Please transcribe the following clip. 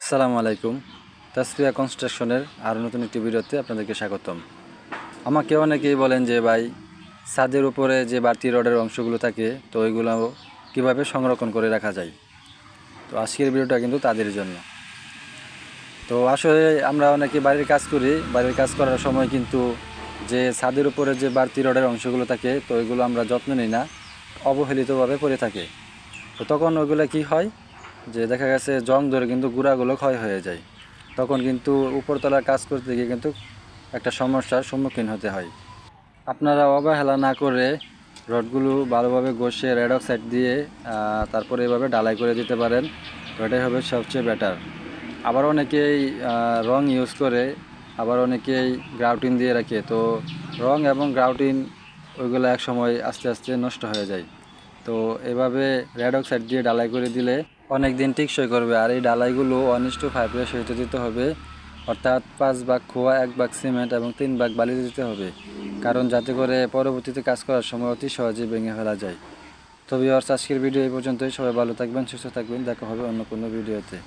আসসালামু আলাইকুম। তাসফিয়া কনস্ট্রাকশনের আরও নতুন একটি ভিডিওতে আপনাদেরকে স্বাগতম। আমাকে অনেকেই বলেন যে ভাই, ছাদের উপরে যে বাড়তি রডের অংশগুলো থাকে তো ওইগুলো কীভাবে সংরক্ষণ করে রাখা যায়। তো আজকের ভিডিওটা কিন্তু তাদের জন্য। তো আসলে আমরা অনেকে বাড়ির কাজ করি, বাড়ির কাজ করার সময় কিন্তু যে ছাদের উপরে যে বাড়তি রডের অংশগুলো থাকে তো ওইগুলো আমরা যত্ন নিই না, অবহেলিতভাবে পড়ে থাকে। তো তখন ওইগুলো কি হয় যে দেখা গেছে জং ধরে কিন্তু গুঁড়াগুলো ক্ষয় হয়ে যায়। তখন কিন্তু উপরতলার কাজ করতে গিয়ে কিন্তু একটা সমস্যার সম্মুখীন হতে হয়। আপনারা অবহেলা না করে রডগুলো ভালোভাবে ঘষে রেড অক্সাইড দিয়ে তারপরে এভাবে ঢালাই করে দিতে পারেন। তো এটাই হবে সবচেয়ে বেটার। আবার অনেকেই রং ইউজ করে, আবার অনেকেই গ্রাউটিন দিয়ে রাখে। তো রং এবং গ্রাউটিন ওইগুলো এক সময় আস্তে আস্তে নষ্ট হয়ে যায়। তো এভাবে রেড অক্সাইড দিয়ে ঢালাই করে দিলে অনেক দিন টিকসই করবে। আর এই ঢালাইগুলো 1:5 রেশিওতে দিতে হবে, অর্থাৎ 5 ভাগ খোয়া, 1 ভাগ সিমেন্ট এবং 3 ভাগ বালি দিতে হবে, কারণ যাতে করে পরবর্তীতে কাজ করার সময় অতি সহজে ভেঙে ফেলা যায়। তো ভিউয়ার্স, আজকের ভিডিও এই পর্যন্তই। সবাই ভালো থাকবেন, সুস্থ থাকবেন। দেখা হবে অন্য কোনো ভিডিওতে।